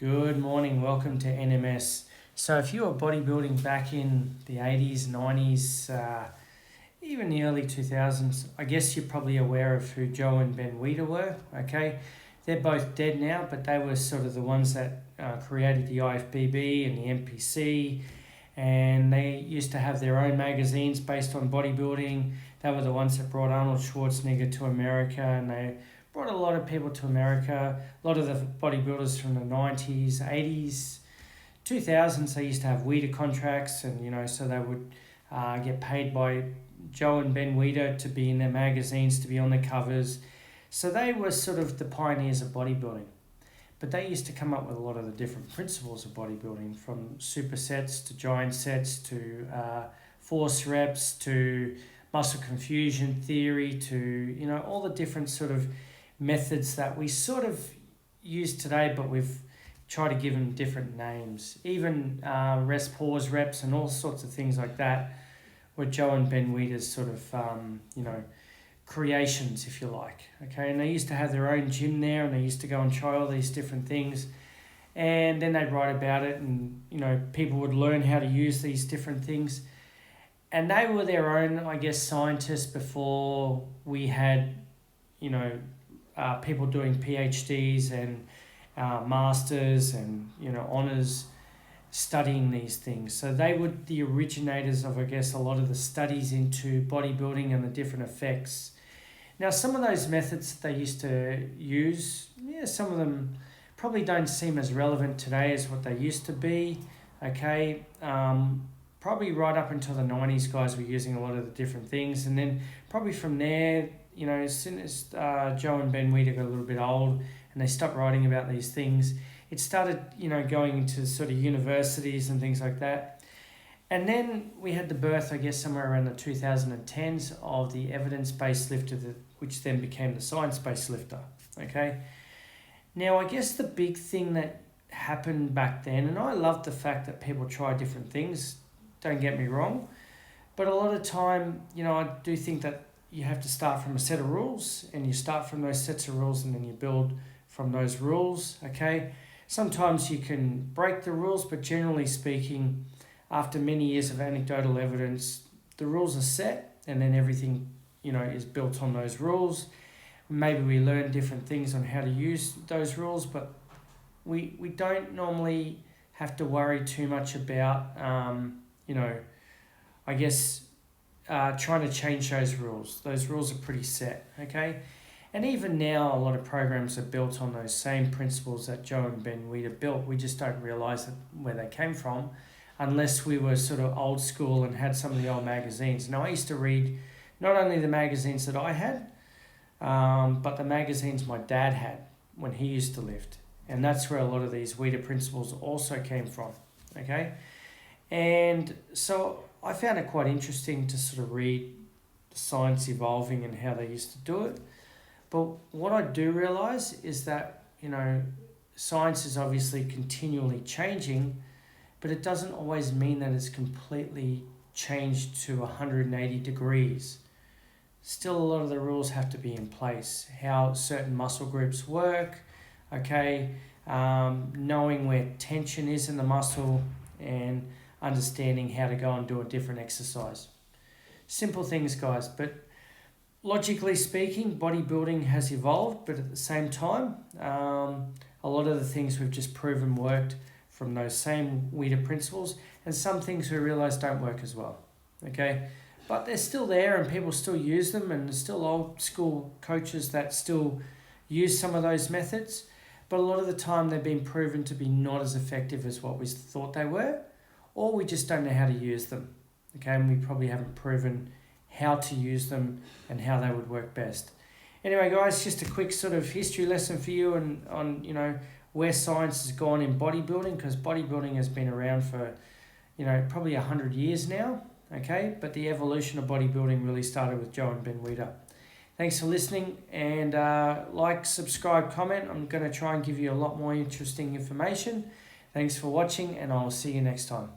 Good morning, welcome to NMS. So if you were bodybuilding back in the 80s, 90s, even the early 2000s, I guess you're probably aware of who Joe and Ben Weider were, okay? They're both dead now, but they were sort of the ones that created the IFBB and the NPC, and they used to have their own magazines based on bodybuilding. They were the ones that brought Arnold Schwarzenegger to America, and they brought a lot of people to America. A lot of the bodybuilders from the 90s, 80s, 2000s, they used to have Weider contracts, and so they would get paid by Joe and Ben Weider to be in their magazines, to be on the covers. So they were sort of the pioneers of bodybuilding. But they used to come up with a lot of the different principles of bodybuilding, from supersets to giant sets to force reps to muscle confusion theory to all the different sort of methods that we sort of use today, but we've tried to give them different names. Even rest pause reps and all sorts of things like that were Joe and Ben Weider's sort of creations, if you like. Okay, and they used to have their own gym there, and they used to go and try all these different things, and then they'd write about it, and people would learn how to use these different things. And they were their own, I guess, scientists before we had people doing PhDs and masters and honors studying these things. So they were the originators of, I guess, a lot of the studies into bodybuilding and the different effects. Now, some of those methods that they used to use, some of them probably don't seem as relevant today as what they used to be. Okay, probably right up until the 90s, guys were using a lot of the different things, and then probably from there, as soon as Joe and Ben Weider got a little bit old and they stopped writing about these things, it started, going into sort of universities and things like that. And then we had the birth, I guess, somewhere around the 2010s of the evidence-based lifter, which then became the science-based lifter, okay? Now, I guess the big thing that happened back then, and I love the fact that people try different things, don't get me wrong, but a lot of time, I do think that you have to start from a set of rules, and you start from those sets of rules, and then you build from those rules, okay? Sometimes you can break the rules, but generally speaking, after many years of anecdotal evidence, the rules are set, and then everything, is built on those rules. Maybe we learn different things on how to use those rules, but we don't normally have to worry too much about, I guess, trying to change those rules. Those rules are pretty set, okay? And even now, a lot of programs are built on those same principles that Joe and Ben Weider built. We just don't realise where they came from unless we were sort of old school and had some of the old magazines. Now, I used to read not only the magazines that I had, but the magazines my dad had when he used to lift. And that's where a lot of these Weider principles also came from, okay? And so I found it quite interesting to sort of read the science evolving and how they used to do it. But what I do realise is that, science is obviously continually changing, but it doesn't always mean that it's completely changed to 180 degrees. Still, a lot of the rules have to be in place. How certain muscle groups work, okay, knowing where tension is in the muscle, and understanding how to go and do a different exercise. Simple things, guys, but logically speaking, bodybuilding has evolved, but at the same time, a lot of the things we've just proven worked from those same Weider principles, and some things we realise don't work as well, okay? But they're still there, and people still use them, and there's still old school coaches that still use some of those methods, but a lot of the time they've been proven to be not as effective as what we thought they were, or we just don't know how to use them, okay? And we probably haven't proven how to use them and how they would work best. Anyway, guys, just a quick sort of history lesson for you on where science has gone in bodybuilding, because bodybuilding has been around for, probably 100 years now, okay? But the evolution of bodybuilding really started with Joe and Ben Weider. Thanks for listening, and like, subscribe, comment. I'm going to try and give you a lot more interesting information. Thanks for watching, and I'll see you next time.